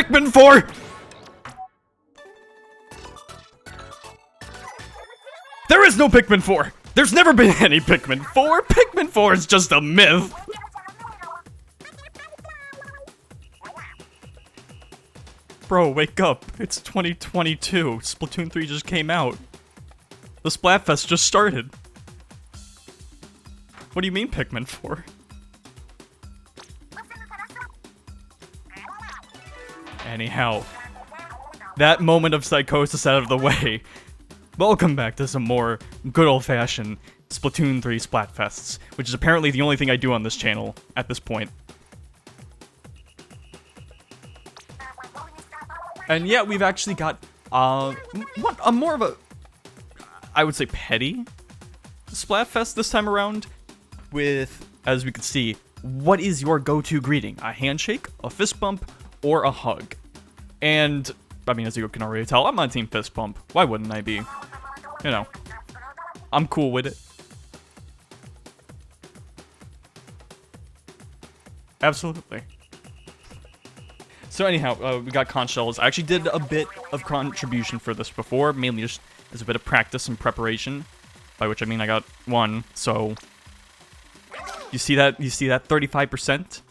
Pikmin 4! There is no Pikmin 4! There's never been any Pikmin 4! Pikmin 4 is just a myth! Bro, wake up. It's 2022. Splatoon 3 just came out. The Splatfest just started. What do you mean Pikmin 4? Anyhow, that moment of psychosis out of the way, welcome back to some more good old-fashioned Splatoon 3 Splatfests, which is apparently the only thing I do on this channel at this point. And yeah, we've actually got, more of a, I would say, petty Splatfest this time around, with, as we can see, what is your go-to greeting? A handshake, a fist bump, or a hug? And, I mean, as you can already tell, I'm on Team Fist Bump. Why wouldn't I be? You know, I'm cool with it. Absolutely. So anyhow, we got conch shells. I actually did a bit of contribution for this before, mainly just as a bit of practice and preparation, by which I mean I got one, so... You see that 35%?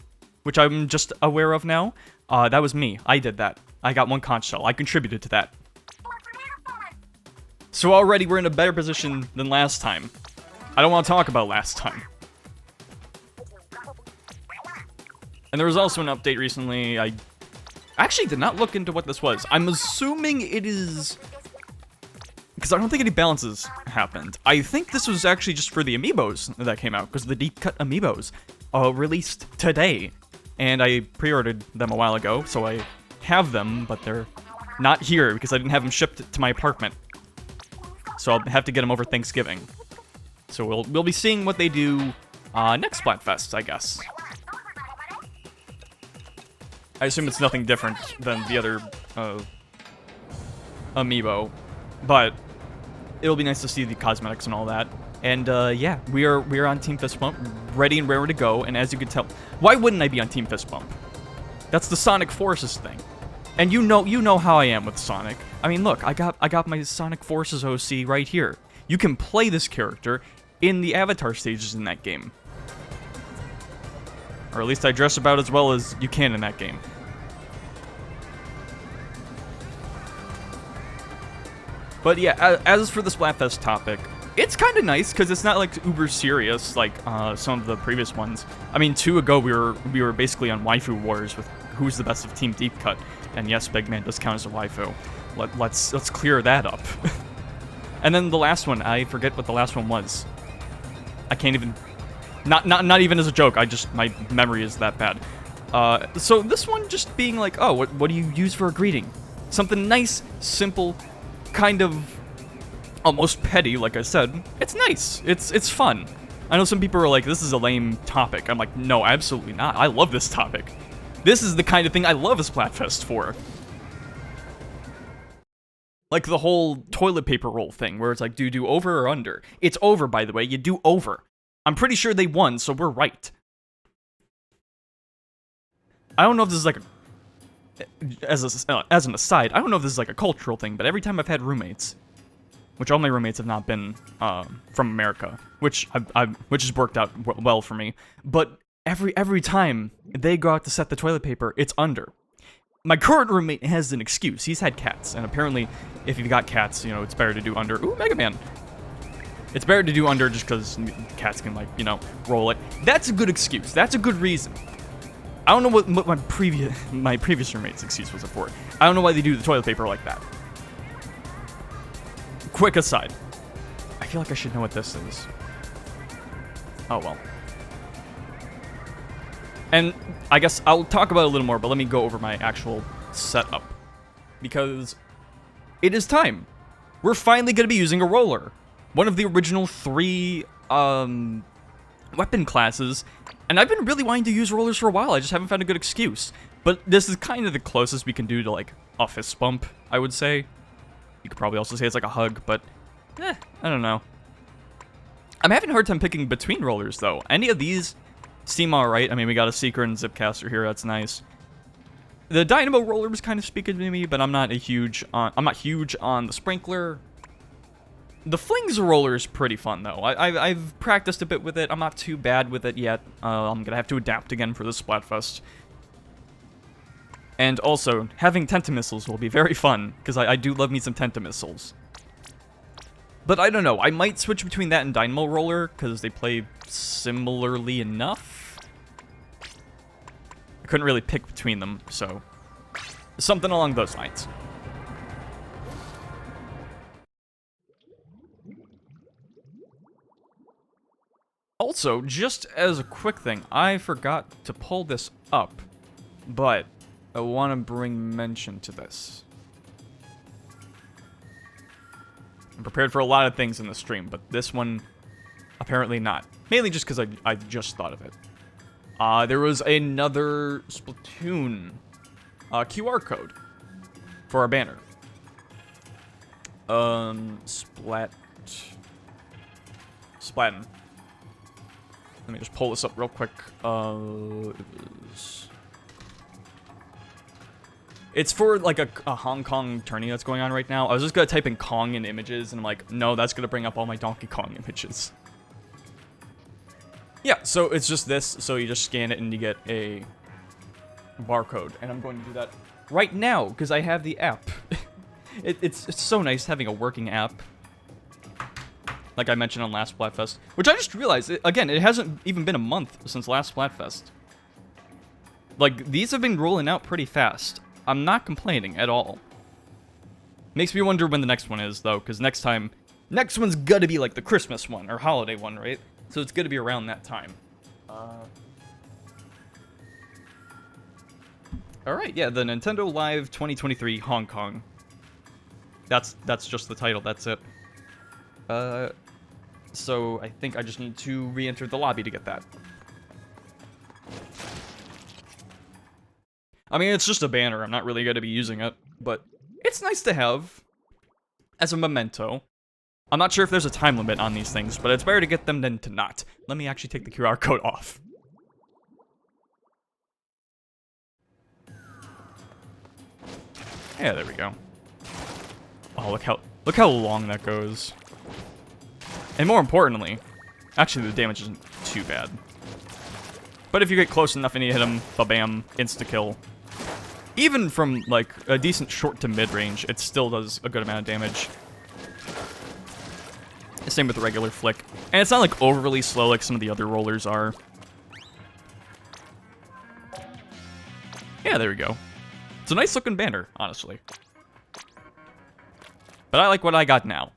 Which I'm just aware of now? That was me. I did that. I got one conch shell. I contributed to that. So already we're in a better position than last time. I don't want to talk about last time. And there was also an update recently. I actually did not look into what this was. I'm assuming it is... Because I don't think any balances happened. I think this was actually just for the amiibos that came out, because the deep cut amiibos released today. And I pre-ordered them a while ago, so I have them, but they're not here because I didn't have them shipped to my apartment. So I'll have to get them over Thanksgiving. So we'll be seeing what they do next Splatfest, I guess. I assume it's nothing different than the other amiibo, but it'll be nice to see the cosmetics and all that. And yeah, we are on Team Fist Bump, ready and raring to go. And as you can tell, why wouldn't I be on Team Fist Bump? That's the Sonic Forces thing, and you know how I am with Sonic. I mean, look, I got my Sonic Forces OC right here. You can play this character in the avatar stages in that game, or at least I dress about as well as you can in that game. But yeah, as for the Splatfest topic, it's kind of nice because it's not like uber serious like some of the previous ones. I mean, 2 ago we were basically on waifu wars with who's the best of Team Deep Cut, and yes, Big Man does count as a waifu. Let's clear that up. And then the last one, I forget what the last one was. I can't even, not even as a joke. My memory is that bad. So this one just being like, oh, what do you use for a greeting? Something nice, simple, kind of almost petty, like I said. It's nice. It's fun. I know some people are like, this is a lame topic. I'm like, no, absolutely not. I love this topic. This is the kind of thing I love a Splatfest for. Like the whole toilet paper roll thing, where it's like, do you do over or under? It's over, by the way. You do over. I'm pretty sure they won, so we're right. I don't know if this is like as an aside, I don't know if this is like a cultural thing, but every time I've had roommates, which all my roommates have not been from America, which has worked out well for me, but every time they go out to set the toilet paper, it's under. My current roommate has an excuse. He's had cats, and apparently, if you've got cats, you know, it's better to do under. Ooh, Mega Man. It's better to do under just because cats can, like, you know, roll it. That's a good excuse. That's a good reason. I don't know what my previous roommate's excuse was for. I don't know why they do the toilet paper like that. Quick aside. I feel like I should know what this is. Oh, well. And I guess I'll talk about it a little more, but let me go over my actual setup. Because it is time. We're finally going to be using a roller. One of the original 3 weapon classes. And I've been really wanting to use rollers for a while. I just haven't found a good excuse. But this is kind of the closest we can do to, like, a fist bump, I would say. You could probably also say it's like a hug, but I don't know. I'm having a hard time picking between rollers, though. Any of these seem alright. I mean, we got a Seeker and Zipcaster here. That's nice. The dynamo roller was kind of speaking to me, but I'm not huge on the sprinkler. The flings roller is pretty fun though. I've practiced a bit with it. I'm not too bad with it yet. I'm gonna have to adapt again for the Splatfest. And also, having Tentamissiles will be very fun, because I do love me some Tentamissiles. But I don't know, I might switch between that and Dynamo Roller, because they play similarly enough. I couldn't really pick between them, so something along those lines. Also, just as a quick thing, I forgot to pull this up, but I want to bring mention to this. I'm prepared for a lot of things in the stream, but this one, apparently not. Mainly just because I just thought of it. There was another Splatoon QR code for our banner. Splatin. Let me just pull this up real quick. It's for, like, a Hong Kong tourney that's going on right now. I was just gonna type in Kong in images, and I'm like, no, that's gonna bring up all my Donkey Kong images. Yeah, so it's just this, so you just scan it and you get a barcode. And I'm going to do that right now, because I have the app. It's so nice having a working app. Like I mentioned on last Splatfest. Which I just realized, again, it hasn't even been a month since last Splatfest. Like, these have been rolling out pretty fast. I'm not complaining at all. Makes me wonder when the next one is, though, because next one's gotta be like the Christmas one, or holiday one, right? So it's gonna be around that time. Alright, yeah, the Nintendo Live 2023 Hong Kong. That's just the title, that's it. So I think I just need to re-enter the lobby to get that. I mean, it's just a banner. I'm not really going to be using it, but it's nice to have as a memento. I'm not sure if there's a time limit on these things, but it's better to get them than to not. Let me actually take the QR code off. Yeah, there we go. Oh, look how long that goes. And more importantly, actually the damage isn't too bad. But if you get close enough and you hit him, ba-bam, insta-kill. Even from, like, a decent short to mid-range, it still does a good amount of damage. Same with the regular flick. And it's not, like, overly slow like some of the other rollers are. Yeah, there we go. It's a nice-looking banner, honestly. But I like what I got now.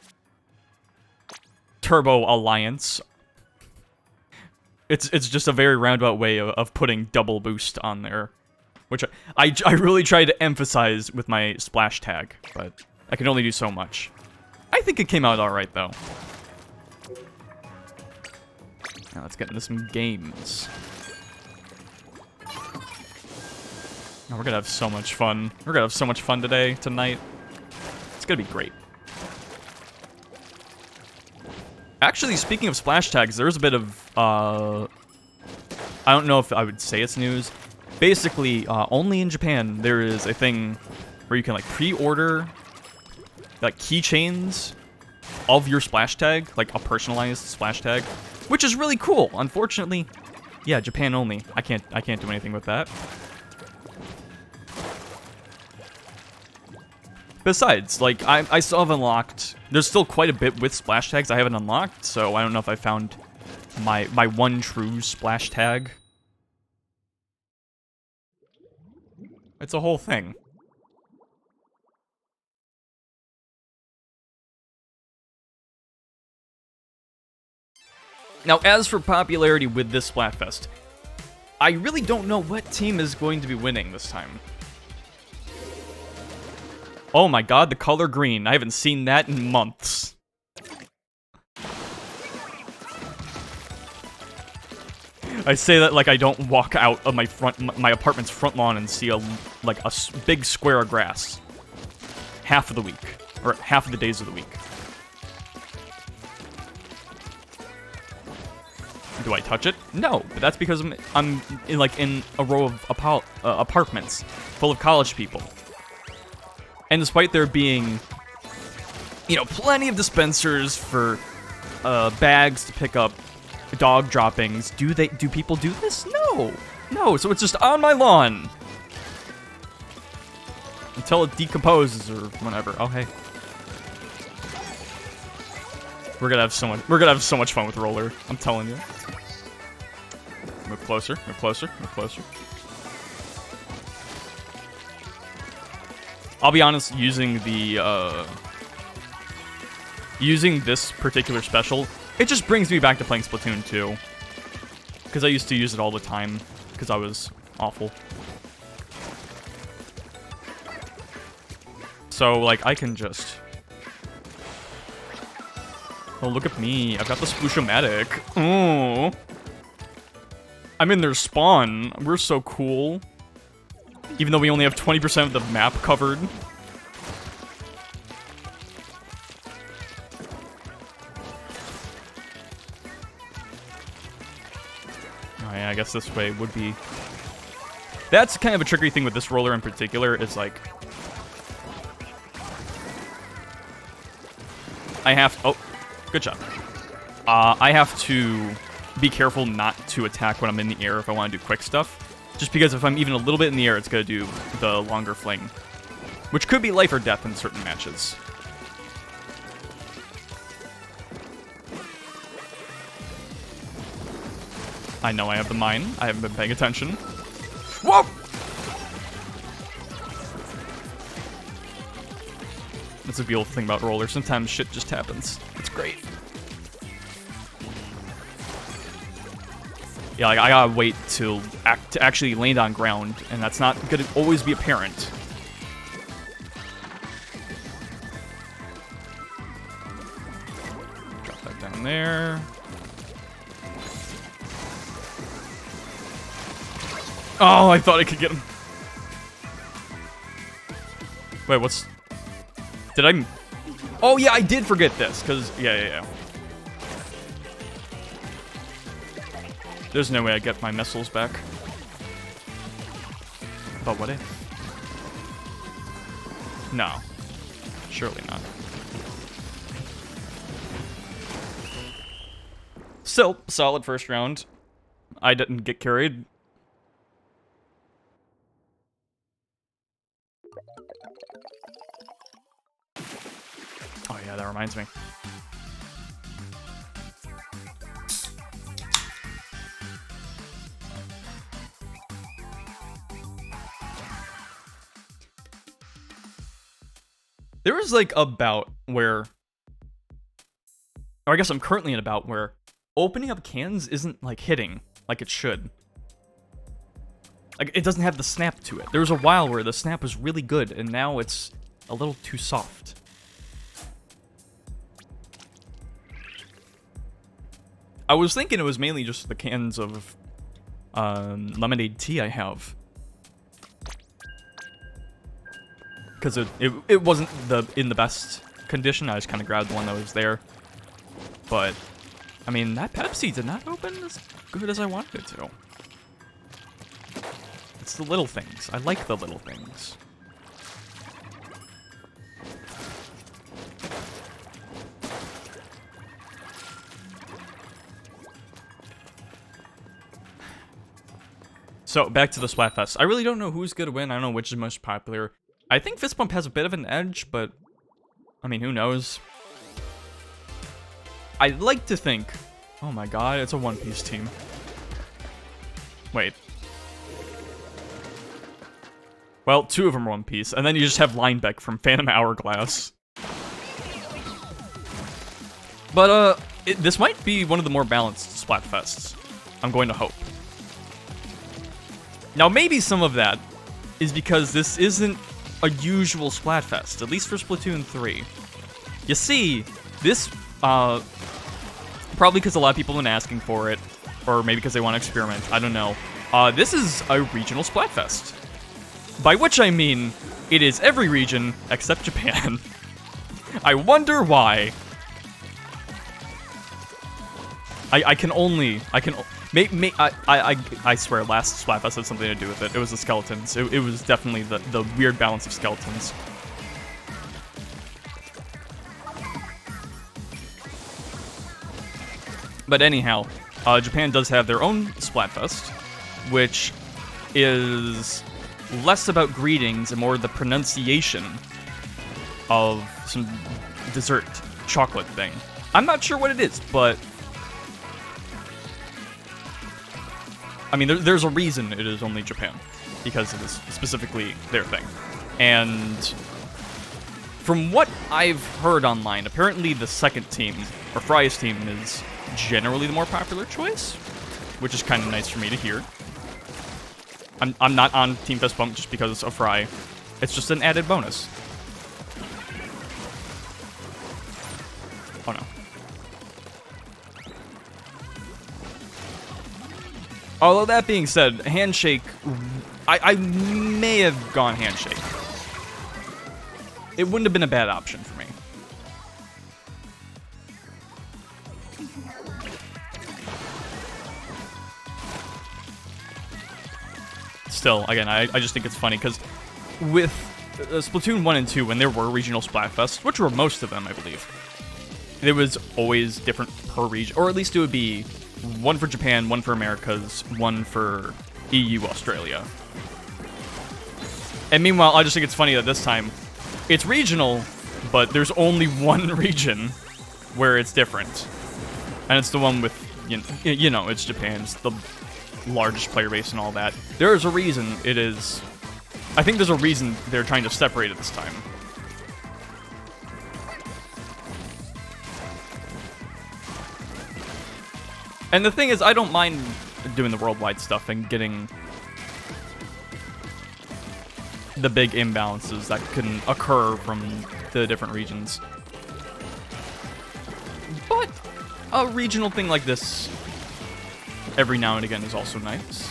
Turbo Alliance. It's just a very roundabout way of putting double boost on there. Which I really tried to emphasize with my splash tag, but I can only do so much. I think it came out alright, though. Now let's get into some games. Now we're gonna have so much fun. We're gonna have so much fun tonight. It's gonna be great. Actually, speaking of splash tags, there's a bit of, I don't know if I would say it's news. Basically, only in Japan, there is a thing where you can, like, pre-order, like, keychains of your splash tag, like a personalized splash tag, which is really cool. Unfortunately, yeah, Japan only. I can't do anything with that. Besides, like, I still have unlocked, there's still quite a bit with splash tags I haven't unlocked, so I don't know if I found my one true splash tag. It's a whole thing. Now, as for popularity with this Splatfest, I really don't know what team is going to be winning this time. Oh my god, the color green. I haven't seen that in months. I say that like I don't walk out of my apartment's front lawn and see a big square of grass. Half of the week. Or half of the days of the week. Do I touch it? No, but that's because I'm in a row of apartments. full of college people. And despite there being, you know, plenty of dispensers for bags to pick up dog droppings, do people do this? No, so it's just on my lawn until it decomposes or whatever. Oh hey, we're gonna have so much fun with Roller. I'm telling you. Move closer, move closer, move closer. I'll be honest, using this particular special, it just brings me back to playing Splatoon 2. Because I used to use it all the time, because I was awful. So, like, I can just... Oh, look at me. I've got the Sploosh-O-Matic. Oh. I'm in their spawn. We're so cool. Even though we only have 20% of the map covered. Oh yeah, I guess this way would be... That's kind of a tricky thing with this roller in particular, is like... I have... Oh, good job. I have to be careful not to attack when I'm in the air if I want to do quick stuff. Just because if I'm even a little bit in the air, it's going to do the longer fling. Which could be life or death in certain matches. I know I have the mine. I haven't been paying attention. Whoa! That's a beautiful thing about roller. Sometimes shit just happens. It's great. Yeah, like, I gotta wait to actually land on ground, and that's not gonna always be apparent. Drop that down there. Oh, I thought I could get him. Wait, what's... Did I... Oh, yeah, I did forget this, because... Yeah. There's no way I get my missiles back. But what if? No. Surely not. Still, solid first round. I didn't get carried. Oh yeah, that reminds me. There was like a bout where, or I guess I'm currently in a bout where opening up cans isn't like hitting like it should. Like it doesn't have the snap to it. There was a while where the snap was really good and now it's a little too soft. I was thinking it was mainly just the cans of lemonade tea I have. Because it wasn't in the best condition. I just kind of grabbed the one that was there. But, I mean, that Pepsi did not open as good as I wanted it to. It's the little things. I like the little things. So, back to the Splatfest. I really don't know who's going to win. I don't know which is most popular. I think Fist Bump has a bit of an edge, but, I mean, who knows? I'd like to think... Oh my god, it's a One Piece team. Wait. Well, two of them are One Piece, and then you just have Linebeck from Phantom Hourglass. But, this might be one of the more balanced Splatfests. I'm going to hope. Now, maybe some of that is because this isn't a usual Splatfest, at least for Splatoon 3. You see, this, probably because a lot of people have been asking for it, or maybe because they want to experiment, I don't know. This is a regional Splatfest. By which I mean, it is every region except Japan. I wonder why. I can only, I swear, last Splatfest had something to do with it. It was the skeletons. It was definitely the weird balance of skeletons. But anyhow, Japan does have their own Splatfest, which is less about greetings and more the pronunciation of some dessert chocolate thing. I'm not sure what it is, but I mean, there's a reason it is only Japan, because it is specifically their thing. And from what I've heard online, apparently the second team, or Fry's team, is generally the more popular choice, which is kind of nice for me to hear. I'm not on Team Fist Bump just because of Fry. It's just an added bonus. Oh no. Although that being said, Handshake, I may have gone Handshake. It wouldn't have been a bad option for me. Still, again, I just think it's funny, because with Splatoon 1 and 2, when there were regional Splatfests, which were most of them, I believe, there was always different per region, or at least it would be one for Japan, one for Americas, one for EU, Australia. And meanwhile, I just think it's funny that this time, it's regional, but there's only one region where it's different. And it's the one with, you know, it's Japan, it's the largest player base and all that. There is a reason it is... I think there's a reason they're trying to separate it this time. And the thing is, I don't mind doing the worldwide stuff and getting the big imbalances that can occur from the different regions. But a regional thing like this every now and again is also nice.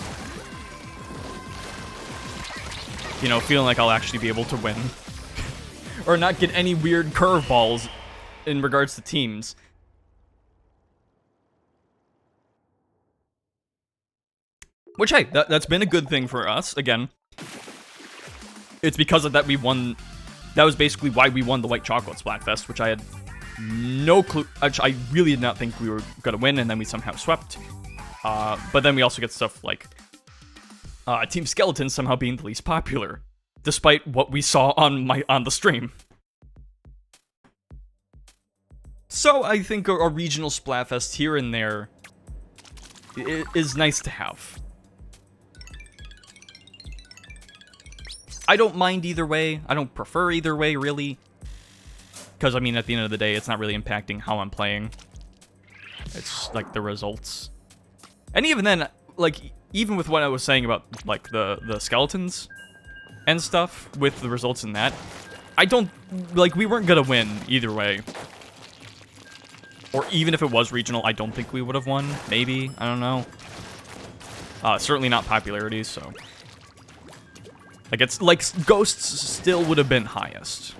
You know, feeling like I'll actually be able to win. Or not get any weird curveballs in regards to teams. Which, hey, that's been a good thing for us. Again, it's because of that we won. That was basically why we won the White Chocolate Splatfest, which I had no clue. I really did not think we were going to win, and then we somehow swept. But then we also get stuff like Team Skeleton somehow being the least popular, despite what we saw on the stream. So I think a regional Splatfest here and there is nice to have. I don't mind either way. I don't prefer either way, really. Because, I mean, at the end of the day, it's not really impacting how I'm playing. It's, like, the results. And even then, like, even with what I was saying about, like, the skeletons and stuff, with the results in that, I don't, like, we weren't gonna win either way. Or even if it was regional, I don't think we would have won. Maybe. I don't know. Certainly not popularity, so... Like, it's like Ghosts still would have been highest.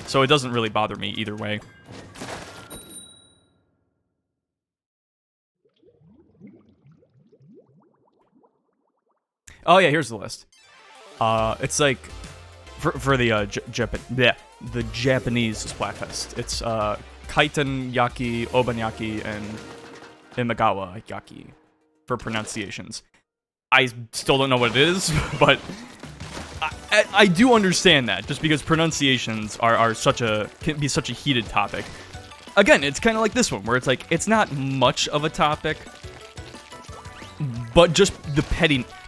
So it doesn't really bother me either way. Oh yeah, here's the list. It's like for the the Japanese Splatfest. It's Kaiten Yaki, Obanyaki, and Imagawa Yaki for pronunciations. I still don't know what it is, but I do understand that, just because pronunciations are can be such a heated topic. Again, it's kind of like this one, where it's like, it's not much of a topic, but just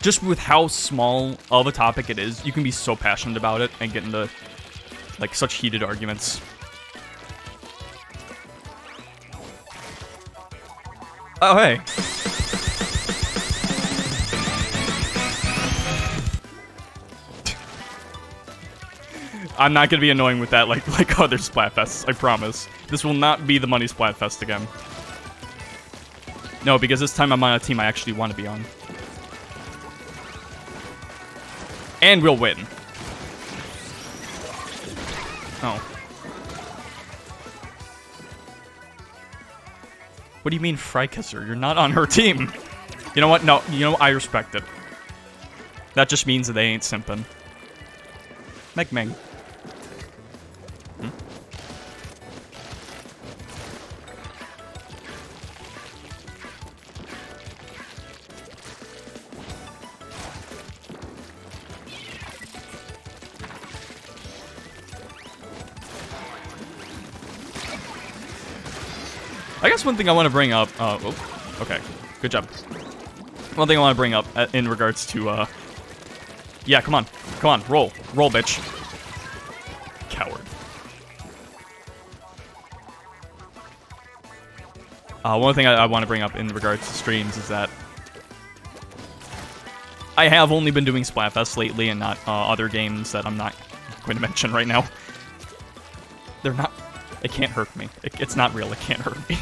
just with how small of a topic it is, you can be so passionate about it and get into, like, such heated arguments. Oh, hey. I'm not gonna be annoying with that like other Splatfests, I promise. This will not be the money Splatfest again. No, because this time I'm on a team I actually want to be on. And we'll win. Oh. What do you mean, Frykisser? You're not on her team. You know what? No, you know, I respect it. That just means that they ain't simping. Meg Meng. Hmm? I guess one thing I want to bring up, oh, okay, good job. One thing I want to bring up in regards to, yeah, come on, roll, bitch. Coward. One thing I want to bring up in regards to streams is that I have only been doing Splatfest lately and not other games that I'm not going to mention right now. They're not... It can't hurt me. It's not real. It can't hurt me.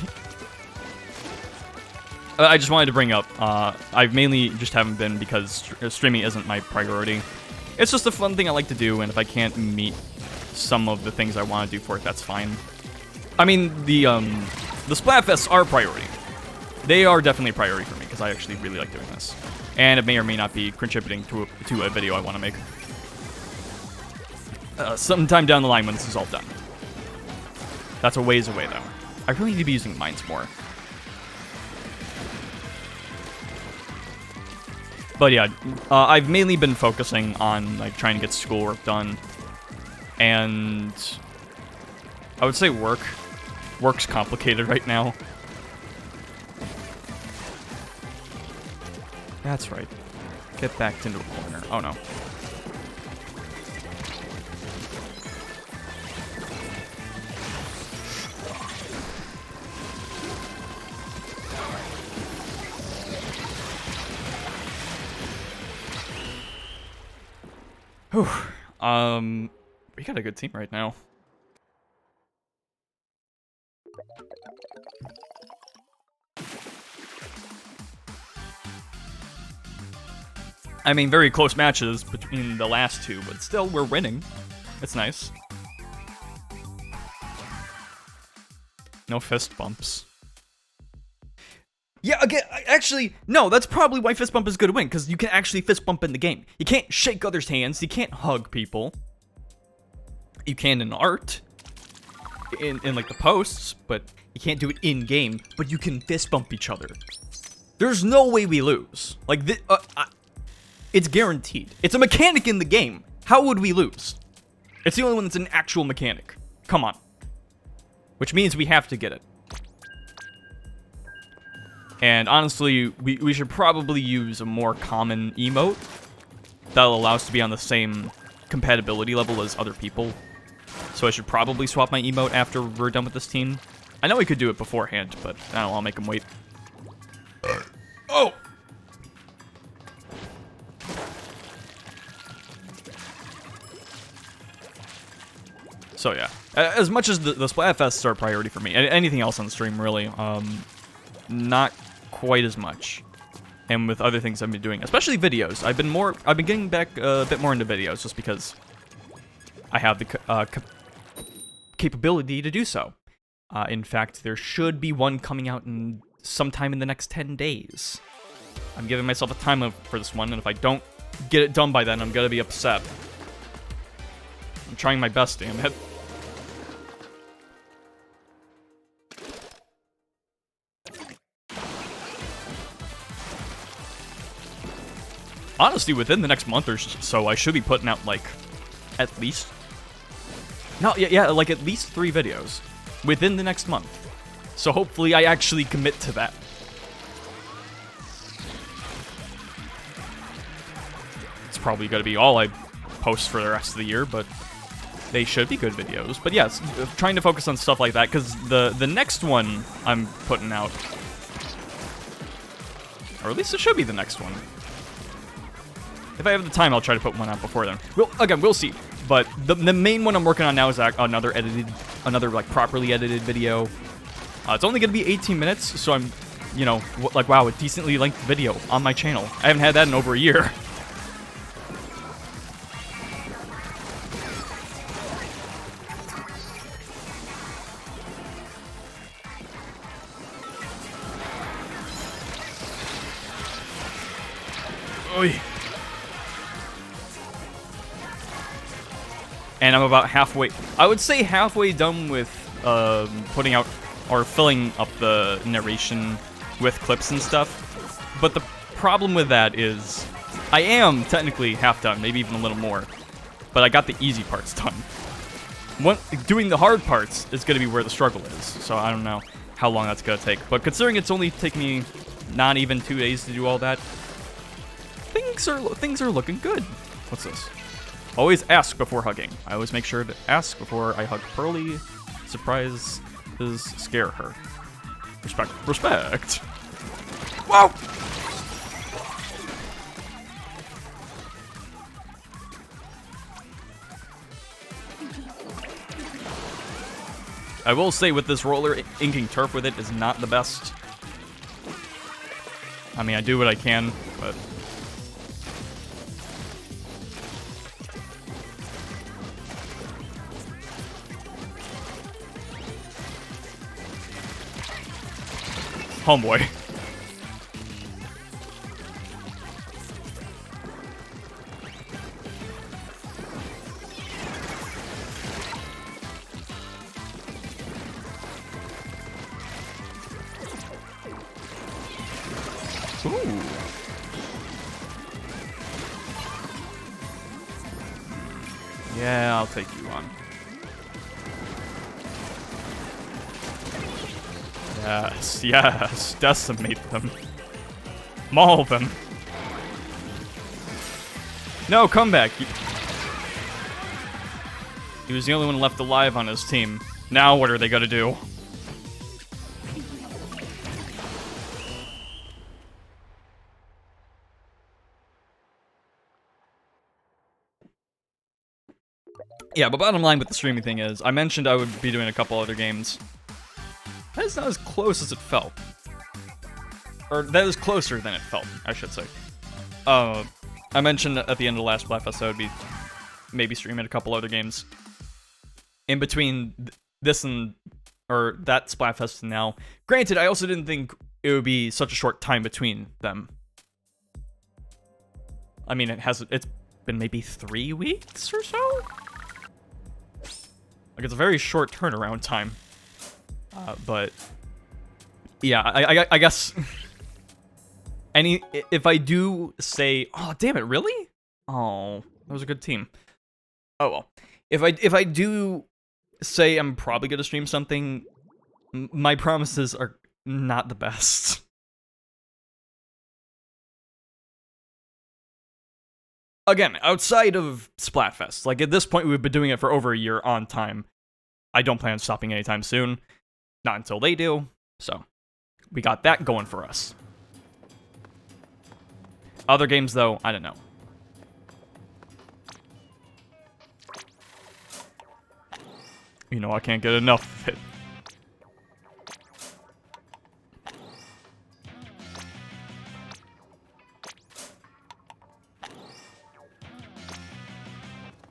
I just wanted to bring up, I mainly just haven't been because streaming isn't my priority. It's just a fun thing I like to do, and if I can't meet some of the things I want to do for it, that's fine. I mean, the Splatfests are a priority. They are definitely a priority for me, because I actually really like doing this. And it may or may not be contributing to a video I want to make. Sometime down the line when this is all done. That's a ways away, though. I really need to be using mines more. But yeah, I've mainly been focusing on like trying to get schoolwork done. And I would say work's complicated right now. That's right. Get backed into a corner. Oh no. Whew. We got a good team right now. I mean, very close matches between the last two, but still, we're winning. It's nice. No fist bumps. Yeah, again, actually, no, that's probably why fist bump is good to win, because you can actually fist bump in the game. You can't shake others' hands, you can't hug people. You can in art, in like the posts, but you can't do it in-game, but you can fist bump each other. There's no way we lose. Like, it's guaranteed. It's a mechanic in the game. How would we lose? It's the only one that's an actual mechanic. Come on. Which means we have to get it. And honestly, we should probably use a more common emote that'll allow us to be on the same compatibility level as other people. So I should probably swap my emote after we're done with this team. I know we could do it beforehand, but I don't know, I'll make him wait. Oh! So yeah, as much as the Splatfests are a priority for me, anything else on the stream really, not quite as much. And with other things I've been doing, especially videos, I've been getting back a bit more into videos just because I have the capability to do so. In fact, there should be one coming out in sometime in the next 10 days. I'm giving myself a time for this one, and if I don't get it done by then, I'm gonna be upset. I'm trying my best, damn it. Honestly, within the next month or so, I should be putting out, like, at least... No, yeah, like, at least 3 videos. Within the next month. So hopefully I actually commit to that. It's probably gonna be all I post for the rest of the year, but... they should be good videos. But yes, trying to focus on stuff like that, because the next one I'm putting out... or at least it should be the next one. If I have the time, I'll try to put one out before then. We'll see. But the main one I'm working on now is another like properly edited video. It's only gonna be 18 minutes, so I'm, you know, like wow, a decently length video on my channel. I haven't had that in over a year. Oy. And I'm about halfway, I would say halfway done with putting out or filling up the narration with clips and stuff. But the problem with that is I am technically half done, maybe even a little more. But I got the easy parts done. Doing the hard parts is going to be where the struggle is. So I don't know how long that's going to take. But considering it's only taking me not even 2 days to do all that, things are looking good. What's this? Always ask before hugging. I always make sure to ask before I hug Pearly. Surprises scare her. Respect. Respect. Whoa! I will say with this roller, inking turf with it is not the best. I mean, I do what I can, but... Homeboy. Ooh. Yeah, I'll take you on. Yes, yes, decimate them. Maul them. No, come back. He was the only one left alive on his team. Now what are they gonna do? Yeah, but bottom line with the streaming thing is, I mentioned I would be doing a couple other games. That is not as close as it felt. Or, that is closer than it felt, I should say. I mentioned at the end of the last Splatfest I would be maybe streaming a couple other games. In between this and, or that Splatfest and now. Granted, I also didn't think it would be such a short time between them. I mean, it's been maybe 3 weeks or so? Like, it's a very short turnaround time. But yeah, I guess if I do say, oh damn it, really? Oh, that was a good team. Oh well, if I do say I'm probably gonna stream something, my promises are not the best. Again, outside of Splatfest, like at this point we've been doing it for over a year on time. I don't plan on stopping anytime soon. Not until they do, so we got that going for us. Other games, though, I don't know. You know, I can't get enough of it.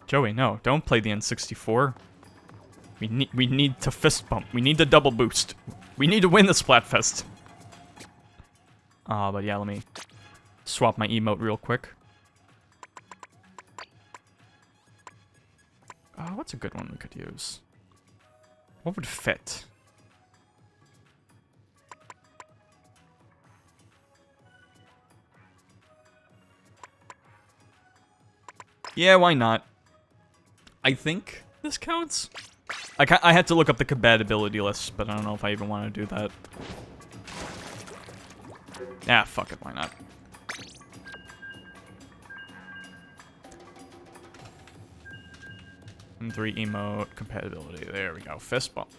Joey, no, don't play the N64. We need to fist bump. We need to double boost. We need to win the Splatfest. But yeah, let me swap my emote real quick. What's a good one we could use? What would fit? Yeah, why not? I think this counts. I had to look up the compatibility list, but I don't know if I even want to do that. Ah, fuck it, why not? M3 emote compatibility. There we go. Fist bump.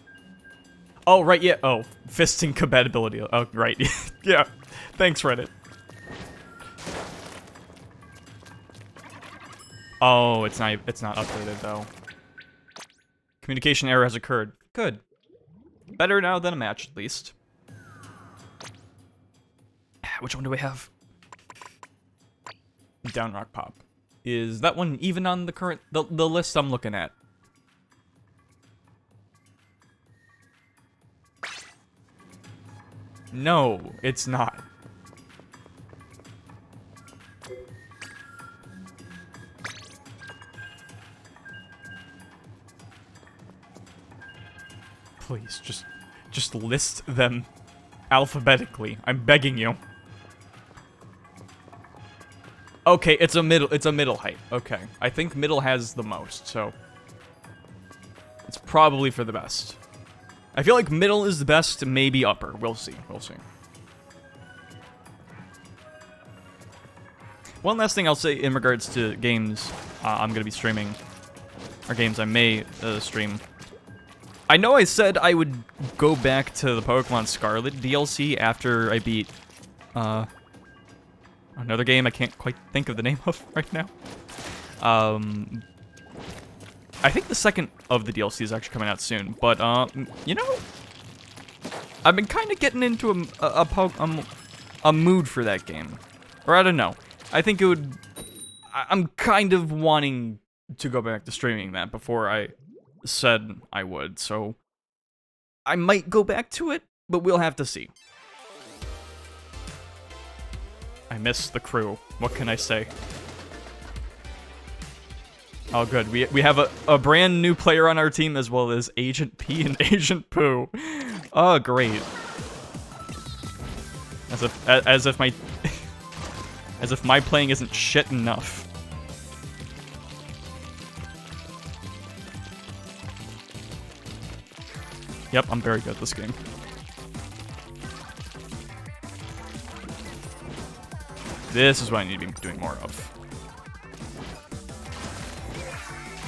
Oh, right, yeah. Oh, fisting compatibility. Oh, right. Yeah. Thanks, Reddit. Oh, it's not updated though. Communication error has occurred. Good. Better now than a match, at least. Which one do we have? Down Rock Pop. Is that one even on the list I'm looking at? No, it's not. Please, just list them alphabetically. I'm begging you. Okay, it's a middle height. Okay. I think middle has the most, so it's probably for the best. I feel like middle is the best, maybe upper. We'll see. We'll see. One last thing I'll say in regards to games I'm going to be streaming, or games I may stream. I know I said I would go back to the Pokemon Scarlet DLC after I beat another game I can't quite think of the name of right now. I think the second of the DLC is actually coming out soon, but you know, I've been kind of getting into a mood for that game, or I don't know. I think it would. I'm kind of wanting to go back to streaming that before I said I would, so I might go back to it, but we'll have to see. I miss the crew. What can I say? Oh, good. We have a brand new player on our team, as well as Agent P and Agent Pooh. Oh, great. As if my as if my playing isn't shit enough. Yep, I'm very good at this game. This is what I need to be doing more of.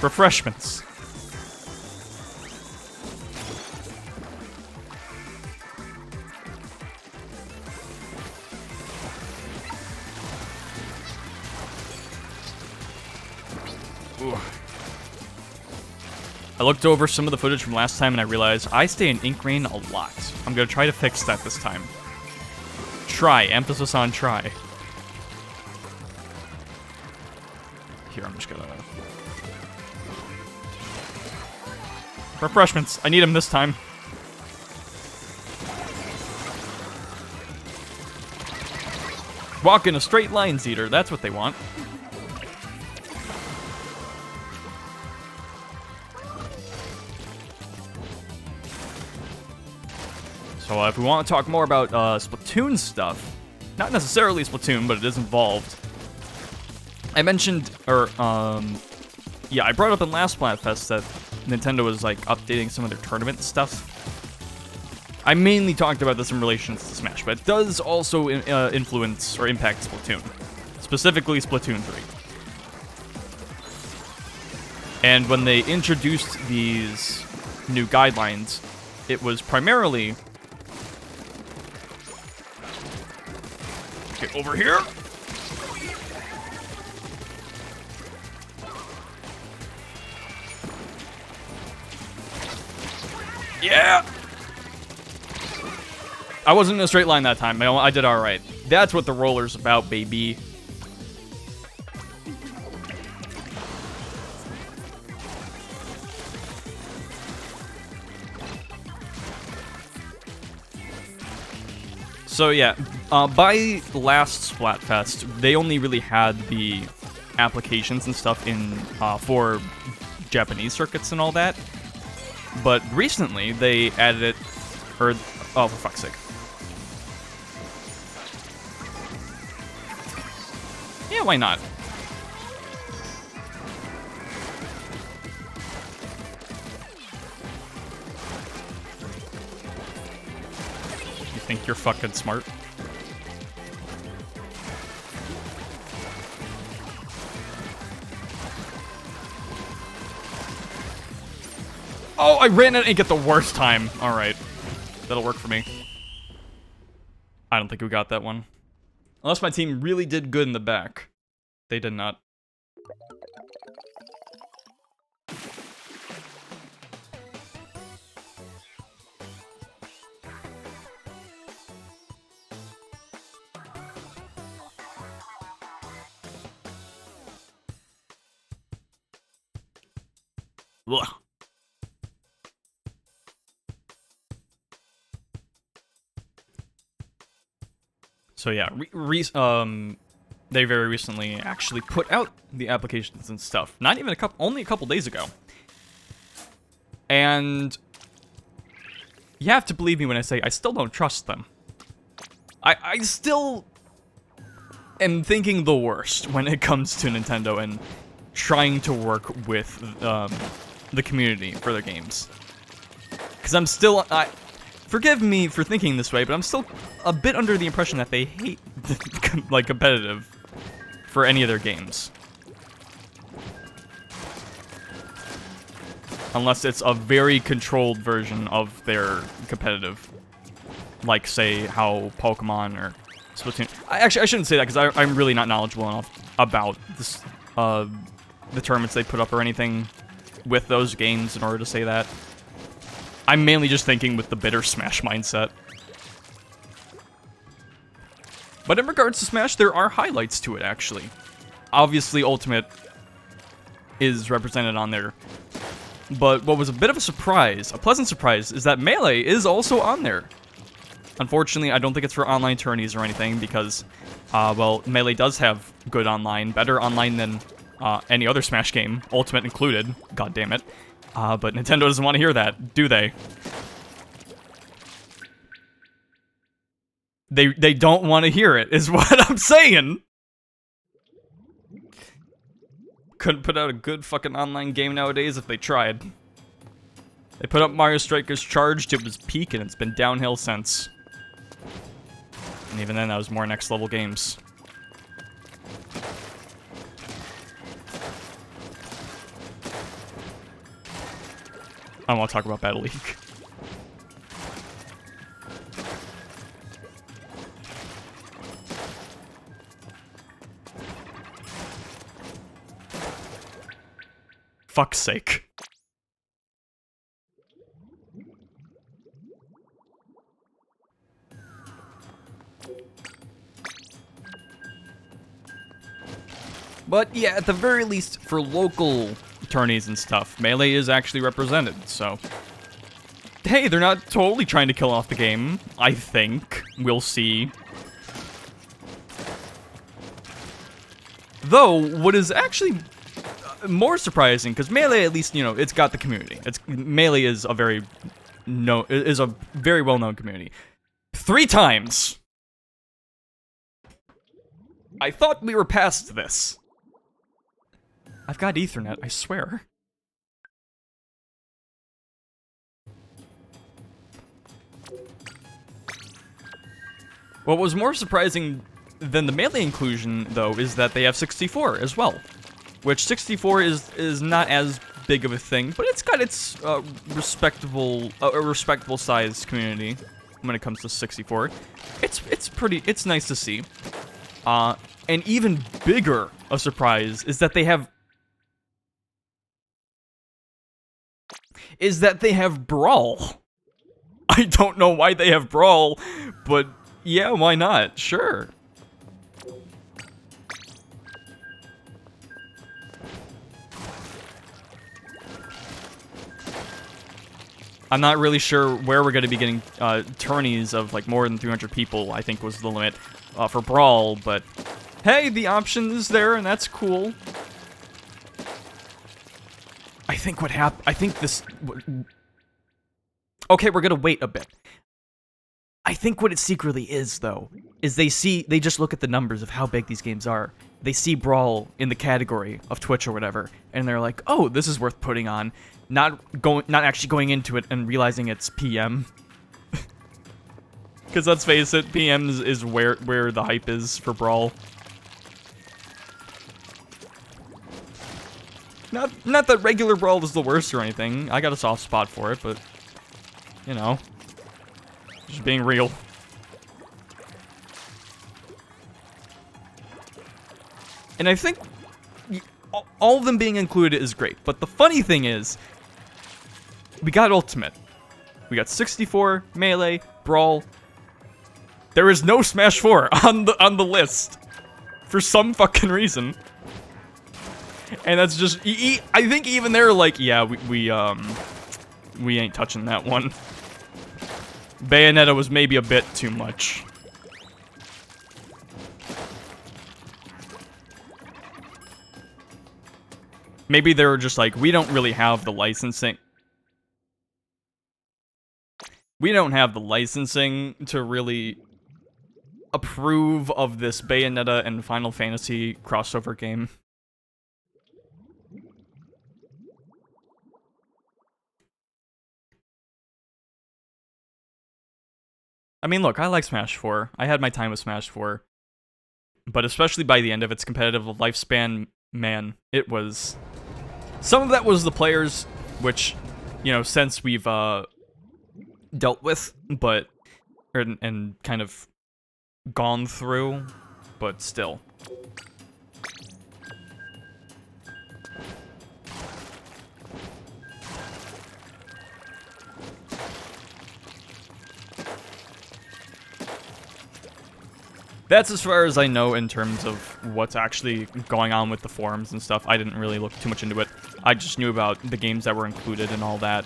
Refreshments. Ooh. I looked over some of the footage from last time and I realized I stay in Ink Rain a lot. I'm gonna try to fix that this time. Try. Emphasis on try. Here, I'm just gonna... Refreshments. I need them this time. Walk in a straight line, Zeter. That's what they want. So if we want to talk more about Splatoon stuff, not necessarily Splatoon, but it is involved. I mentioned, or yeah, I brought up in last Splatfest that Nintendo was like updating some of their tournament stuff. I mainly talked about this in relation to Smash, but it does also influence or impact Splatoon, specifically Splatoon 3. And when they introduced these new guidelines, it was primarily... Get over here! Yeah! I wasn't in a straight line that time. I did alright. That's what the roller's about, baby. So yeah, by last Splatfest, they only really had the applications and stuff in for Japanese circuits and all that. But recently, they added it, or, oh, for fuck's sake. Yeah, why not? You think you're fucking smart? Oh, I ran it and get the worst time. Alright. That'll work for me. I don't think we got that one. Unless my team really did good in the back. They did not. Ugh. So yeah, they very recently actually put out the applications and stuff. Not even only a couple days ago. And You have to believe me when I say I still don't trust them. I still am thinking the worst when it comes to Nintendo and trying to work with the community for their games. Because I'm still... forgive me for thinking this way, but I'm still a bit under the impression that they hate, like, competitive for any of their games. Unless it's a very controlled version of their competitive. Like, say, how Pokemon or Splatoon... Actually, I shouldn't say that, because I'm really not knowledgeable enough about this, the tournaments they put up or anything with those games in order to say that. I'm mainly just thinking with the bitter Smash mindset. But in regards to Smash, there are highlights to it, actually. Obviously, Ultimate is represented on there. But what was a bit of a surprise, a pleasant surprise, is that Melee is also on there. Unfortunately, I don't think it's for online tourneys or anything, because, well, Melee does have good online, better online than any other Smash game, Ultimate included, god damn it. But Nintendo doesn't want to hear that, do they? They don't want to hear it, is what I'm saying! Couldn't put out a good fucking online game nowadays if they tried. They put up Mario Strikers Charged, it was peak, and it's been downhill since. And even then, that was more next level games. I don't want to talk about Battle League. Fuck's sake. But yeah, at the very least, for local tourneys and stuff, Melee is actually represented, so... Hey, they're not totally trying to kill off the game, I think. We'll see. Though, what is actually more surprising, because Melee, at least, you know, it's got the community. Melee is a very well-known community. 3 times! I thought we were past this. I've got Ethernet, I swear. What was more surprising than the Melee inclusion, though, is that they have 64 as well. Which 64 is not as big of a thing, but it's got its respectable size community when it comes to 64. It's nice to see. And even bigger a surprise is that they have Brawl. I don't know why they have Brawl, but yeah, why not? Sure. I'm not really sure where we're going to be getting tourneys of like more than 300 people, I think was the limit for Brawl, but hey, the option is there and that's cool. I think okay, we're gonna wait a bit. I think what it secretly is, though, is they just look at the numbers of how big these games are. They see Brawl in the category of Twitch or whatever, and they're like, oh, this is worth putting on. Not actually going into it and realizing it's PM. Because let's face it, PM is where the hype is for Brawl. Not that regular Brawl is the worst or anything. I got a soft spot for it, but you know, just being real. And I think all of them being included is great. But the funny thing is, we got Ultimate. We got 64, Melee, Brawl. There is no Smash 4 on the list for some fucking reason. And that's just, I think even they're like, yeah, we ain't touching that one. Bayonetta was maybe a bit too much. Maybe they were just like, we don't really have the licensing. we don't have the licensing to really approve of this Bayonetta and Final Fantasy crossover game. I mean, look, I like Smash 4. I had my time with Smash 4. But especially by the end of its competitive lifespan, man, it was... Some of that was the players, which, you know, since we've dealt with, but... and kind of gone through, but still. That's as far as I know in terms of what's actually going on with the forums and stuff. I didn't really look too much into it. I just knew about the games that were included and all that.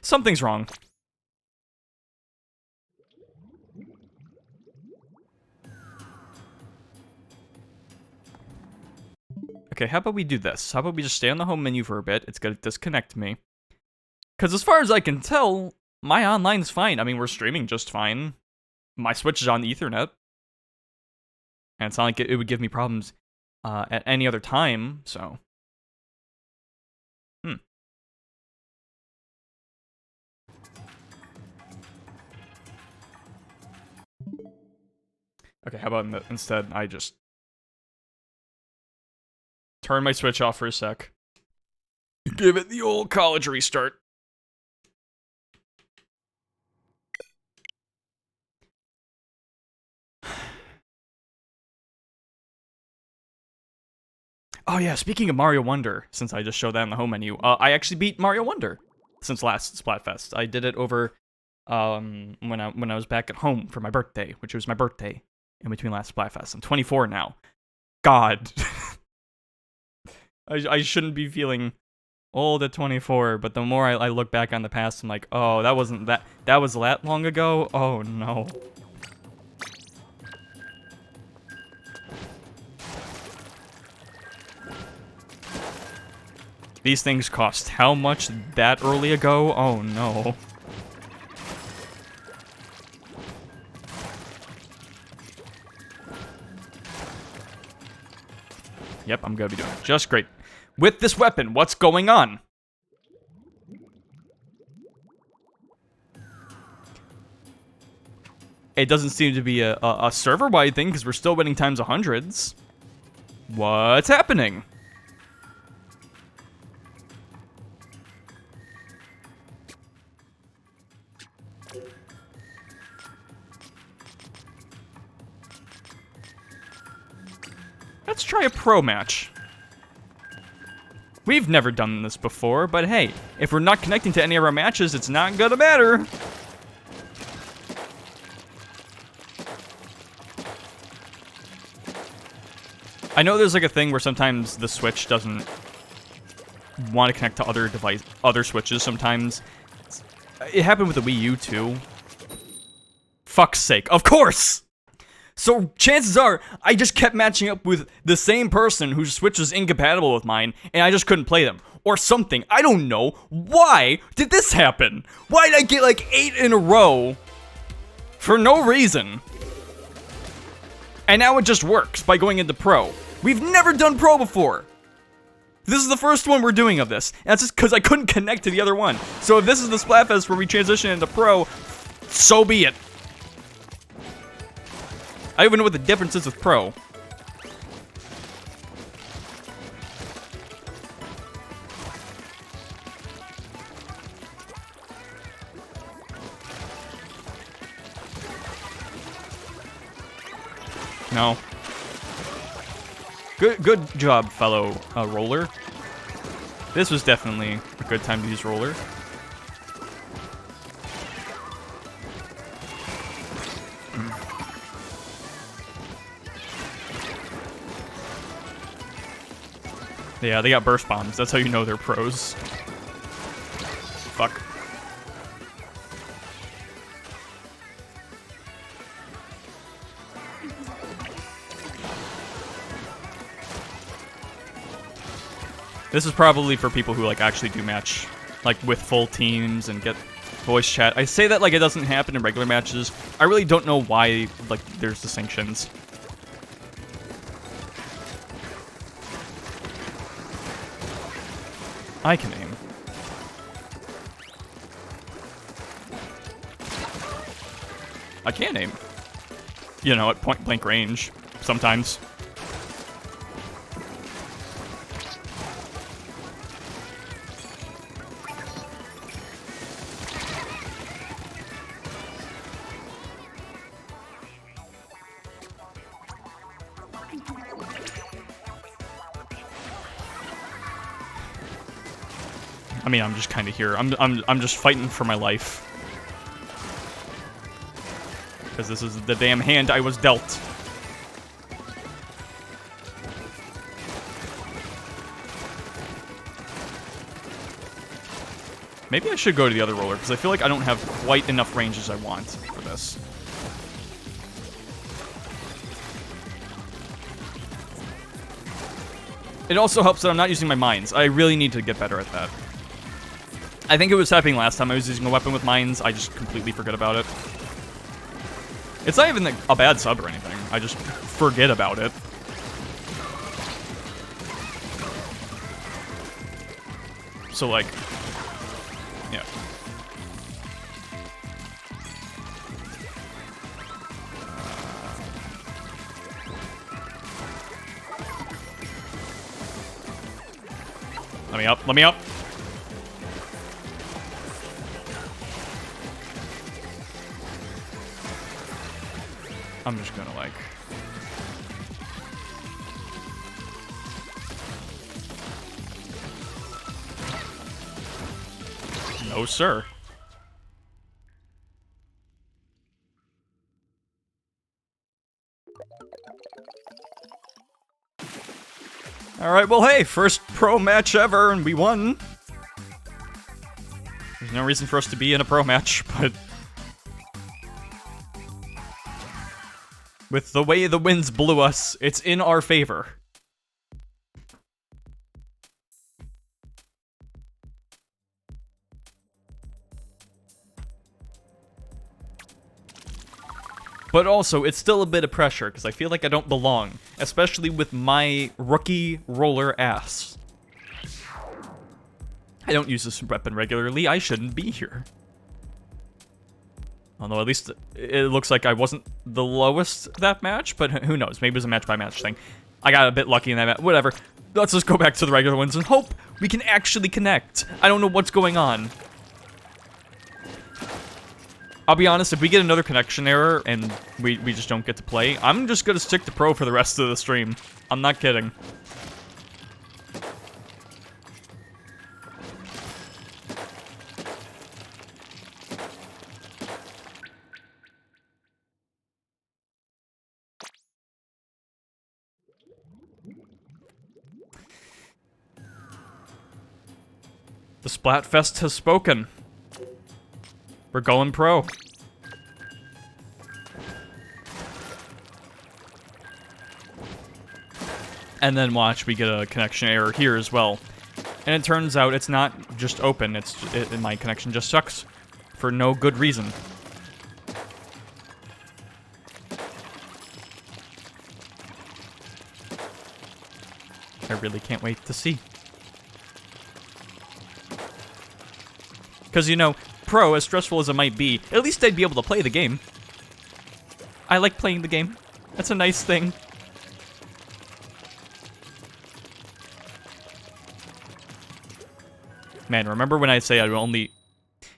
Something's wrong. Okay, how about we do this? How about we just stay on the home menu for a bit? It's gonna disconnect me. Because as far as I can tell, my online's fine. I mean, we're streaming just fine. My Switch is on Ethernet. And it's not like it would give me problems at any other time, so... Okay, how about instead I just... turn my Switch off for a sec. Give it the old college restart. Oh yeah, speaking of Mario Wonder, since I just showed that in the home menu, I actually beat Mario Wonder since last Splatfest. I did it over when I was back at home for my birthday, which was my birthday in between last Splatfest. I'm 24 now. God. I shouldn't be feeling old at 24, but the more I look back on the past, I'm like, oh, that was that long ago? Oh no. These things cost how much that early ago? Oh no. Yep, I'm gonna be doing just great. With this weapon, what's going on? It doesn't seem to be a server-wide thing, because we're still winning times 100s. What's happening? Let's try a pro match. We've never done this before, but hey, if we're not connecting to any of our matches, it's not gonna matter. I know there's like a thing where sometimes the Switch doesn't want to connect to other Switches sometimes. It happened with the Wii U too. Fuck's sake, of course! So chances are, I just kept matching up with the same person whose Switch was incompatible with mine, and I just couldn't play them. Or something. I don't know. Why did this happen? Why did I get like 8 in a row for no reason? And now it just works by going into Pro. We've never done Pro before. This is the first one we're doing of this. And that's just because I couldn't connect to the other one. So if this is the Splatfest where we transition into Pro, so be it. I don't even know what the difference is with Pro. No. Good job, fellow roller. This was definitely a good time to use roller. Yeah, they got burst bombs. That's how you know they're pros. Fuck. This is probably for people who like actually do match like with full teams and get voice chat. I say that like it doesn't happen in regular matches. I really don't know why, like, there's distinctions. I can aim. I can aim. You know, at point blank range, sometimes. I mean, I'm just kind of here. I'm just fighting for my life. Because this is the damn hand I was dealt. Maybe I should go to the other roller, because I feel like I don't have quite enough range as I want for this. It also helps that I'm not using my mines. I really need to get better at that. I think it was happening last time I was using a weapon with mines. I just completely forget about it. It's not even a bad sub or anything. I just forget about it. So, like, yeah. Let me up, let me up. I'm just gonna, like... No, sir. Alright, well, hey, first pro match ever, and we won. There's no reason for us to be in a pro match, but... with the way the winds blew us, it's in our favor. But also, it's still a bit of pressure, because I feel like I don't belong. Especially with my rookie roller ass. I don't use this weapon regularly, I shouldn't be here. Although at least it looks like I wasn't the lowest that match, but who knows, maybe it was a match-by-match thing. I got a bit lucky in that match, whatever. Let's just go back to the regular ones and hope we can actually connect. I don't know what's going on. I'll be honest, if we get another connection error and we just don't get to play, I'm just gonna stick to pro for the rest of the stream. I'm not kidding. The Splatfest has spoken. We're going pro. And then watch, we get a connection error here as well. And it turns out it's not just open, my connection just sucks. For no good reason. I really can't wait to see. Because, you know, pro, as stressful as it might be, at least I'd be able to play the game. I like playing the game. That's a nice thing. Man, remember when I say I would only...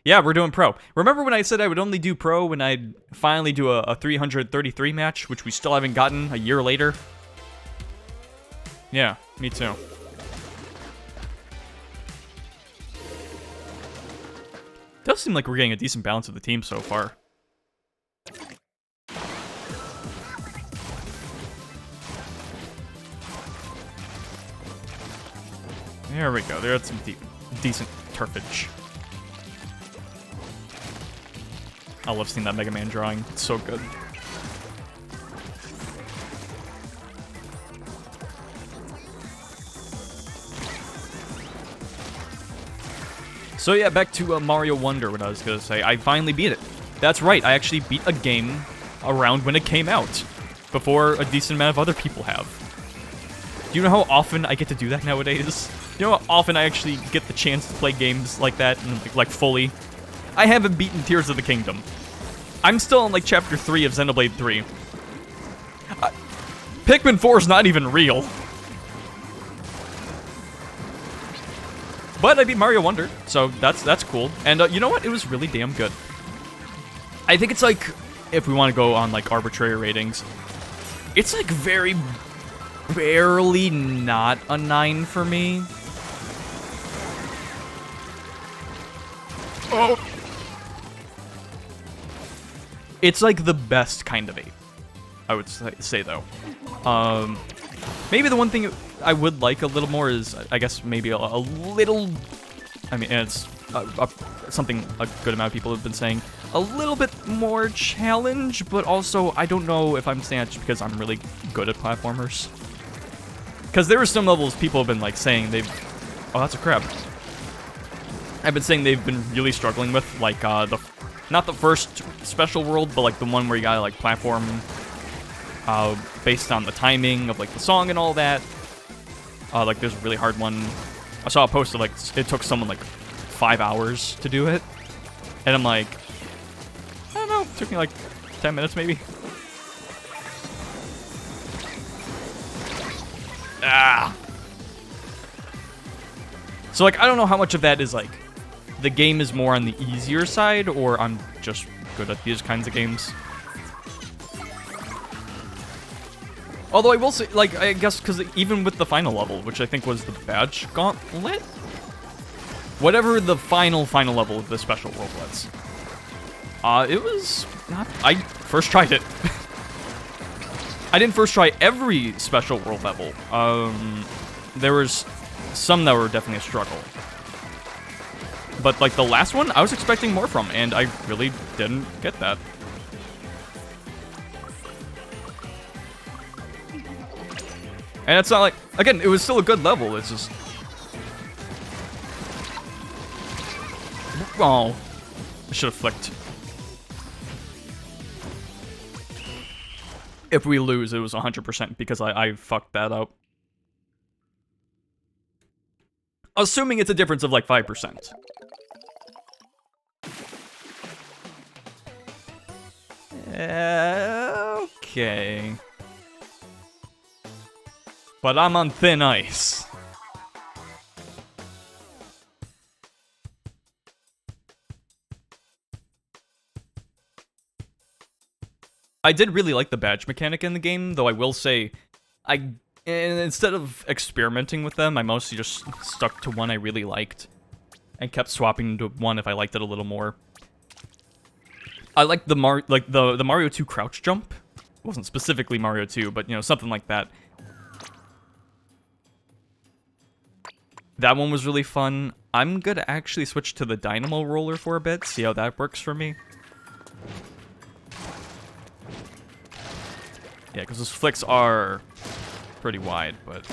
Yeah, we're doing pro. Remember when I said I would only do pro when I'd finally do a 333 match, which we still haven't gotten a year later? Yeah, me too. Does seem like we're getting a decent balance of the team so far. There we go. There's some decent turfage. I love seeing that Mega Man drawing. It's so good. So yeah, back to Mario Wonder, what I was going to say. I finally beat it. That's right, I actually beat a game around when it came out, before a decent amount of other people have. Do you know how often I get to do that nowadays? Do you know how often I actually get the chance to play games like that, and, like, fully? I haven't beaten Tears of the Kingdom. I'm still on, like, Chapter 3 of Xenoblade 3. Pikmin 4 is not even real. But I beat Mario Wonder, so that's cool. And you know what? It was really damn good. I think it's like, if we want to go on like arbitrary ratings, it's like very barely not a 9 for me. Oh. It's like the best kind of 8, I would say though. Maybe the one thing I would like a little more is, I guess, maybe a little... I mean, it's something a good amount of people have been saying. A little bit more challenge, but also, I don't know if I'm saying that just because I'm really good at platformers. Because there are some levels people have been, like, saying they've... Oh, that's a crab. I've been saying they've been really struggling with, like, not the first special world, but, like, the one where you gotta, like, platform... based on the timing of, like, the song and all that. Like, there's a really hard one. I saw a post of, like, it took someone, like, 5 hours to do it. And I'm like, I don't know, it took me, like, 10 minutes, maybe. Ah! So, like, I don't know how much of that is, like, the game is more on the easier side, or I'm just good at these kinds of games. Although I will say, like, I guess, because even with the final level, which I think was the badge gauntlet? Whatever the final level of the special world was. It was not... I first tried it. I didn't first try every special world level. There was some that were definitely a struggle. But, like, the last one, I was expecting more from, and I really didn't get that. And it's not like, again, it was still a good level, it's just... Oh. I should have flicked. If we lose, it was 100% because I fucked that up. Assuming it's a difference of like 5%. Okay. But I'm on thin ice. I did really like the badge mechanic in the game, though I will say, instead of experimenting with them, I mostly just stuck to one I really liked, and kept swapping to one if I liked it a little more. I liked the Mario 2 crouch jump. It wasn't specifically Mario 2, but you know, something like that. That one was really fun. I'm gonna actually switch to the Dynamo Roller for a bit, see how that works for me. Yeah, because those flicks are pretty wide, but...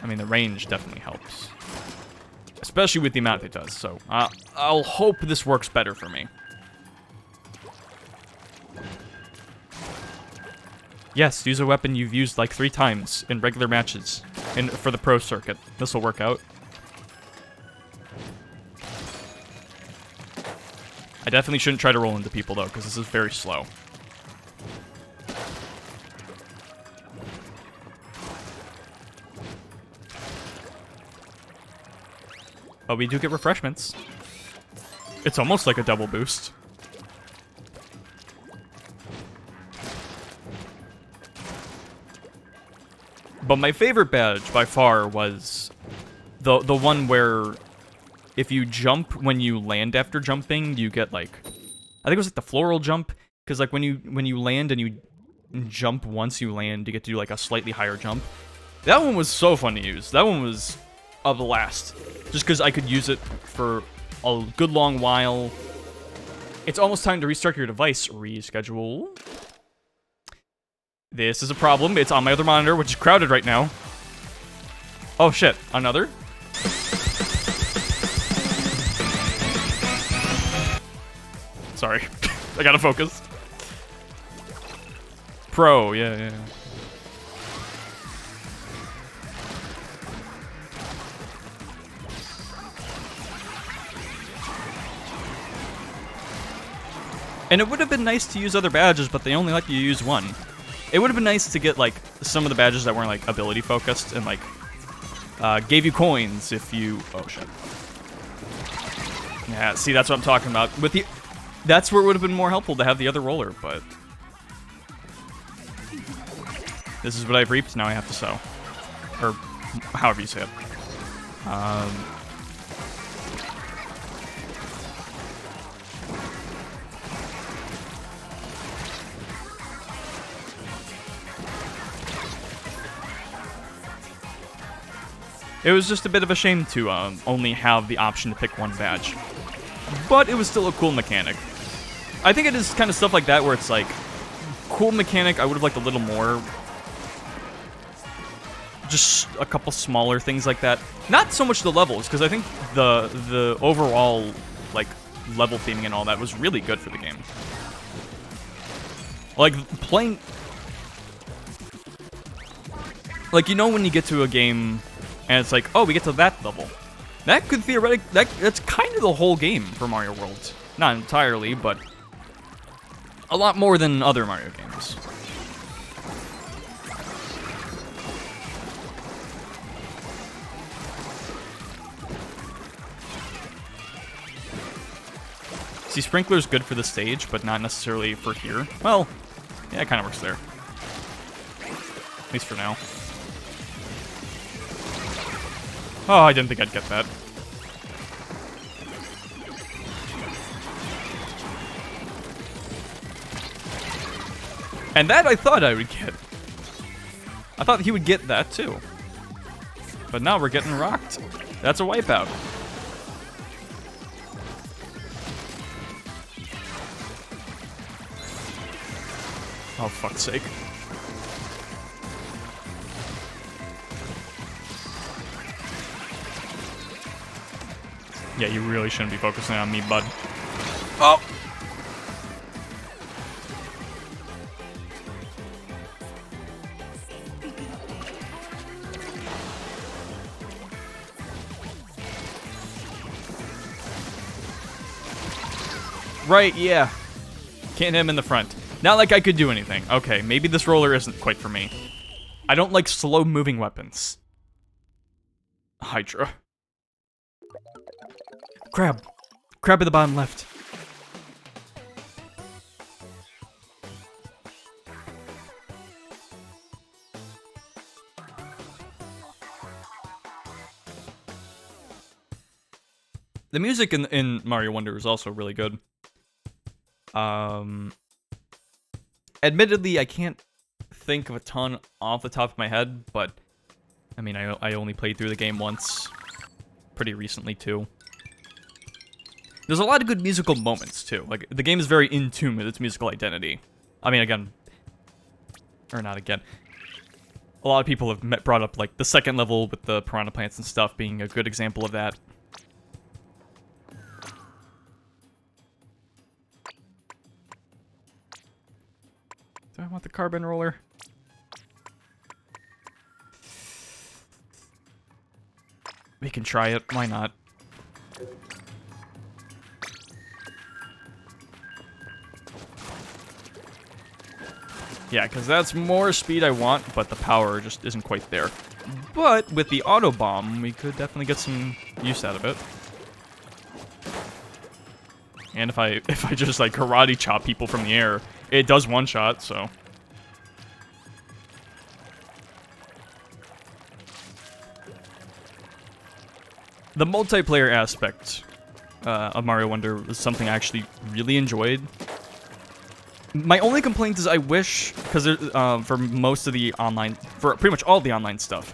I mean, the range definitely helps. Especially with the amount it does, so I'll hope this works better for me. Yes, use a weapon you've used like 3 times in regular matches for the pro circuit. This will work out. I definitely shouldn't try to roll into people, though, because this is very slow. But we do get refreshments. It's almost like a double boost. But my favorite badge, by far, was the one where if you jump when you land after jumping, you get, like... I think it was, like, the floral jump. Because, like, when you land and you jump once you land, you get to do, like, a slightly higher jump. That one was so fun to use. That one was a blast. Just because I could use it for a good long while. It's almost time to restart your device. Reschedule. This is a problem. It's on my other monitor, which is crowded right now. Oh shit, another? Sorry, I gotta focus. Pro, yeah. And it would have been nice to use other badges, but they only let you use one. It would have been nice to get, like, some of the badges that weren't, like, ability focused and, like, gave you coins if you... Oh, shit. Yeah, see, that's what I'm talking about. With the... That's where it would have been more helpful to have the other roller, but... This is what I've reaped, now I have to sow. Or however you say it. It was just a bit of a shame to only have the option to pick one badge. But it was still a cool mechanic. I think it is kind of stuff like that where it's like, cool mechanic, I would have liked a little more. Just a couple smaller things like that. Not so much the levels, because I think the overall, like, level theming and all that was really good for the game. Like, playing... Like, you know when you get to a game... And it's like, oh, we get to that level. That could theoretically... That's kind of the whole game for Mario World. Not entirely, but... a lot more than other Mario games. See, Sprinkler's good for the stage, but not necessarily for here. Well, yeah, it kind of works there. At least for now. Oh, I didn't think I'd get that. And that I thought I would get. I thought he would get that too. But now we're getting rocked. That's a wipeout. Oh, fuck's sake. Yeah, you really shouldn't be focusing on me, bud. Oh! Right, yeah. Can't hit him in the front. Not like I could do anything. Okay, maybe this roller isn't quite for me. I don't like slow-moving weapons. Hydra. Crab. Crab at the bottom left. The music in Mario Wonder is also really good. Admittedly, I can't think of a ton off the top of my head, but I mean, I only played through the game once, pretty recently too. There's a lot of good musical moments, too. Like, the game is very in tune with its musical identity. I mean, again... Or not again. A lot of people have brought up, like, the second level with the piranha plants and stuff being a good example of that. Do I want the carbon roller? We can try it. Why not? Yeah, because that's more speed I want, but the power just isn't quite there. But with the auto bomb, we could definitely get some use out of it. And if I just like karate chop people from the air, it does one shot, so. The multiplayer aspect of Mario Wonder was something I actually really enjoyed. My only complaint is I wish, because for most of the online, for pretty much all the online stuff,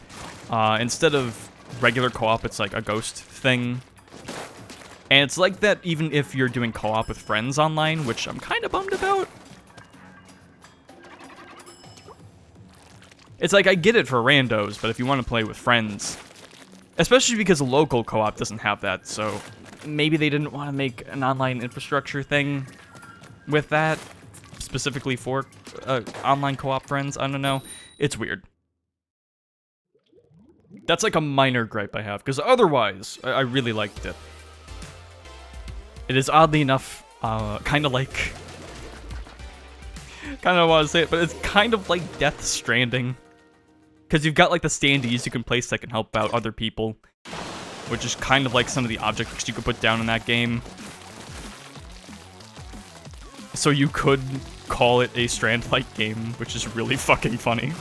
instead of regular co-op, it's like a ghost thing. And it's like that even if you're doing co-op with friends online, which I'm kind of bummed about. It's like, I get it for randos, but if you want to play with friends, Especially because local co-op doesn't have that, so maybe they didn't want to make an online infrastructure thing with that, specifically for online co-op friends. I don't know. It's weird. That's like a minor gripe I have, because otherwise, I really liked it. It is oddly enough, kind of like... kind of want to say it, but it's kind of like Death Stranding. Because you've got like the standees you can place that can help out other people, which is kind of like some of the objects you could put down in that game. So you could call it a Strand-like game, which is really fucking funny.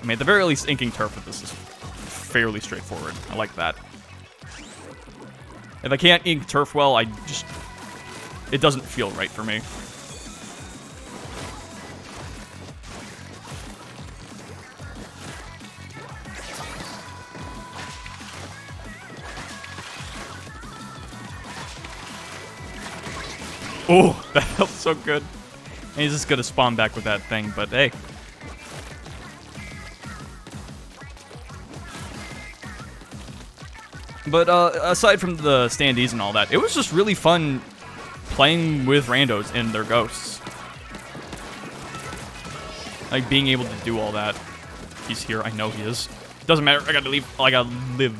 I mean, at the very least, inking turf with this is fairly straightforward. I like that. If I can't ink turf well, it doesn't feel right for me. Oh, that felt so good. And he's just gonna spawn back with that thing, but hey. But aside from the standees and all that, it was just really fun playing with randos in their ghosts. Like, being able to do all that. He's here, I know he is. Doesn't matter, I gotta leave. I gotta live.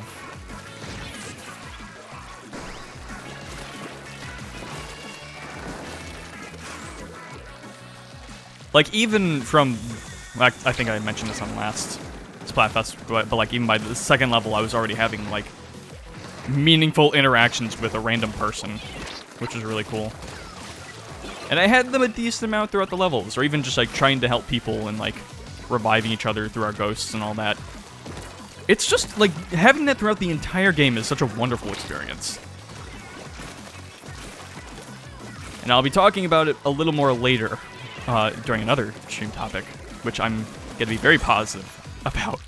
Like, even from... I think I mentioned this on last Splatfest, but like, even by the second level, I was already having, like, meaningful interactions with a random person, which was really cool. And I had them a decent amount throughout the levels, or even just, like, trying to help people and, like, reviving each other through our ghosts and all that. It's just, like, having that throughout the entire game is such a wonderful experience. And I'll be talking about it a little more later, during another stream topic, which I'm going to be very positive about.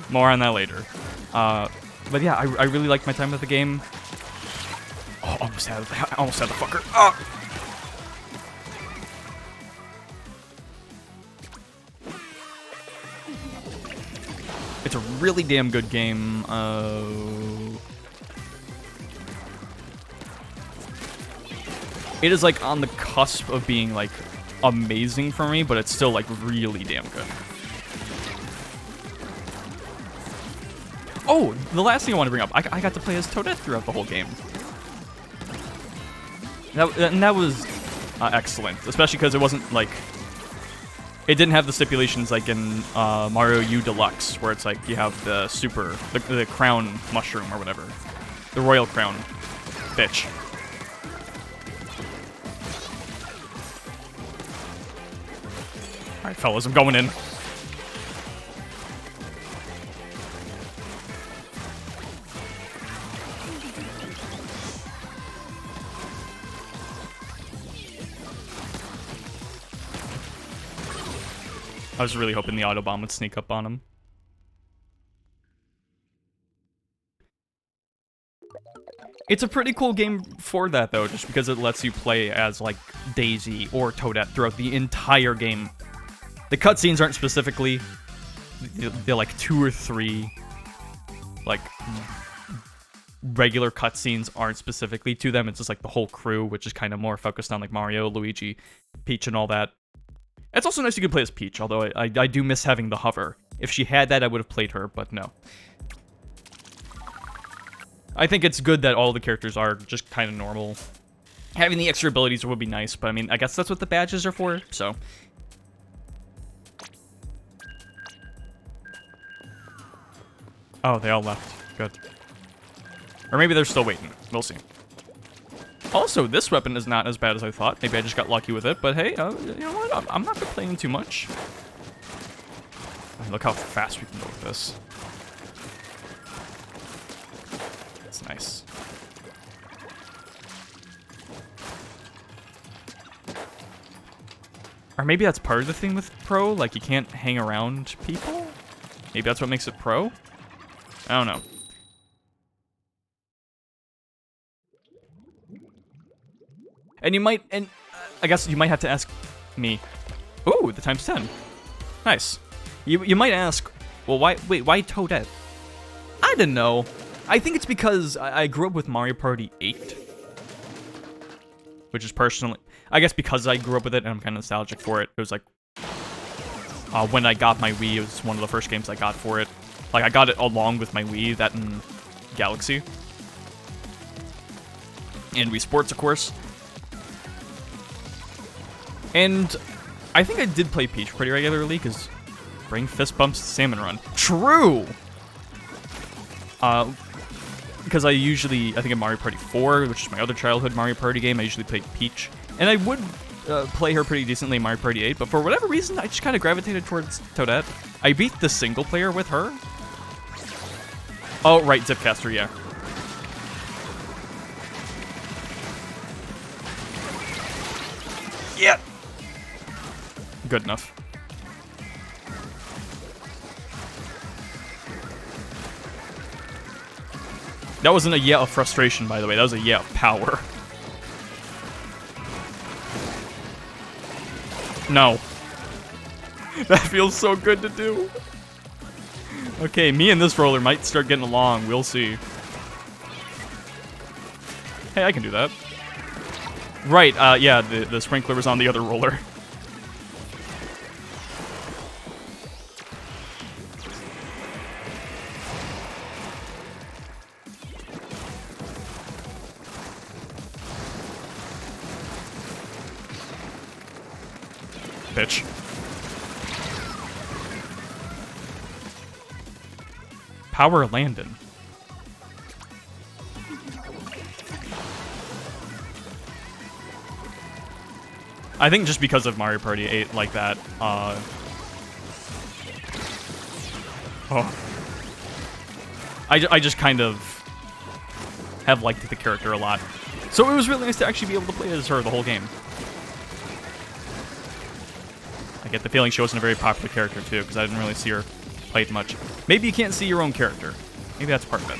More on that later. But yeah, I really liked my time with the game. Oh, almost had the fucker. Oh! It's a really damn good game. It is like on the cusp of being like amazing for me, but it's still like really damn good. Oh, the last thing I want to bring up, I got to play as Toadette throughout the whole game. That was excellent, especially because it wasn't like... It didn't have the stipulations like in Mario U Deluxe, where it's like you have the the crown mushroom or whatever. The royal crown. Bitch. Alright, fellas, I'm going in. I was really hoping the Autobomb would sneak up on him. It's a pretty cool game for that, though, just because it lets you play as, like, Daisy or Toadette throughout the entire game. The cutscenes aren't specifically... They're, like, 2 or 3, like, regular cutscenes aren't specifically to them. It's just, like, the whole crew, which is kind of more focused on, like, Mario, Luigi, Peach, and all that. It's also nice you can play as Peach, although I do miss having the hover. If she had that, I would have played her, but no. I think it's good that all the characters are just kind of normal. Having the extra abilities would be nice, but I mean, I guess that's what the badges are for, so. Oh, they all left. Good. Or maybe they're still waiting. We'll see. Also, this weapon is not as bad as I thought. Maybe I just got lucky with it, but hey, you know what? I'm not complaining too much. Look how fast we can go with this. That's nice. Or maybe that's part of the thing with Pro, like you can't hang around people? Maybe that's what makes it Pro? I don't know. And you might, I guess you might have to ask me. Ooh, the times 10. Nice. You might ask, well, why Toadette? I don't know. I think it's because I grew up with Mario Party 8. Which is personally... I guess because I grew up with it and I'm kind of nostalgic for it. It was like... when I got my Wii, it was one of the first games I got for it. Like, I got it along with my Wii, that and Galaxy. And Wii Sports, of course. And I think I did play Peach pretty regularly, because bring fist bumps to Salmon Run. True! Because I think in Mario Party 4, which is my other childhood Mario Party game, I usually played Peach. And I would play her pretty decently in Mario Party 8, but for whatever reason, I just kind of gravitated towards Toadette. I beat the single player with her. Oh, right, Zipcaster, yeah. Yeah! Good enough. That wasn't a yeah of frustration, by the way. That was a yeah of power. No. That feels so good to do. Okay, me and this roller might start getting along. We'll see. Hey, I can do that. Right, yeah, the sprinkler was on the other roller. Bitch. Power Landon. I think just because of Mario Party 8 like that, oh. I just kind of have liked the character a lot. So it was really nice to actually be able to play as her the whole game. I get the feeling she wasn't a very popular character too, because I didn't really see her played much. Maybe you can't see your own character. Maybe that's part of it.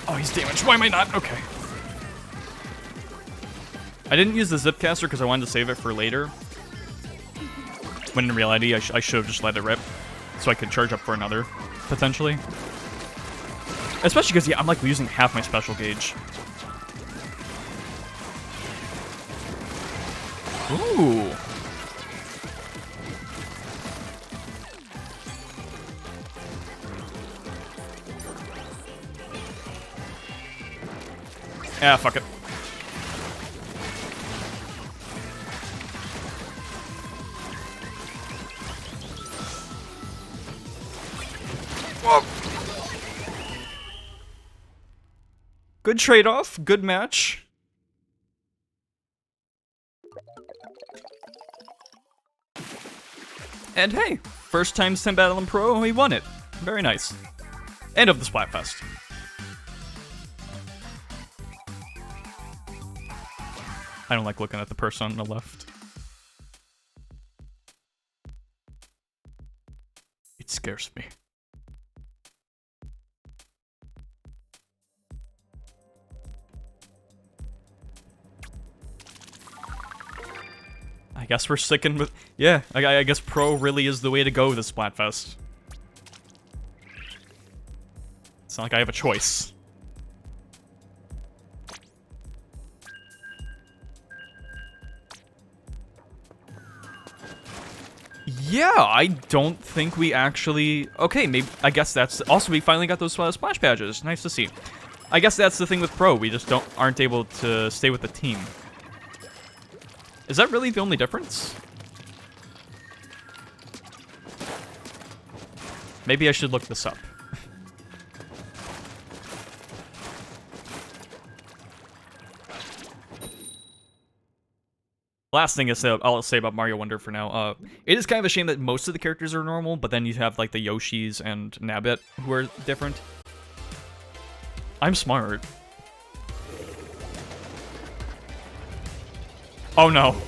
Oh, he's damaged. Why am I not? Okay. I didn't use the Zipcaster because I wanted to save it for later. When in reality, I should have just let it rip. So I could charge up for another, potentially. Especially because, yeah, I'm like losing half my special gauge. Ooh. Ah, fuck it. Whoa. Good trade-off, good match. And hey, first time Sim Battle in Pro, he won it. Very nice. End of the Splatfest. I don't like looking at the person on the left. It scares me. I guess we're sticking with... Yeah, I guess Pro really is the way to go this Splatfest. It's not like I have a choice. Yeah, I don't think we actually... Okay, maybe... I guess that's... Also, we finally got those splash badges. Nice to see. I guess that's the thing with Pro. We just aren't able to stay with the team. Is that really the only difference? Maybe I should look this up. Last thing I'll say about Mario Wonder for now. It is kind of a shame that most of the characters are normal, but then you have like the Yoshis and Nabbit who are different. I'm smart. Oh no.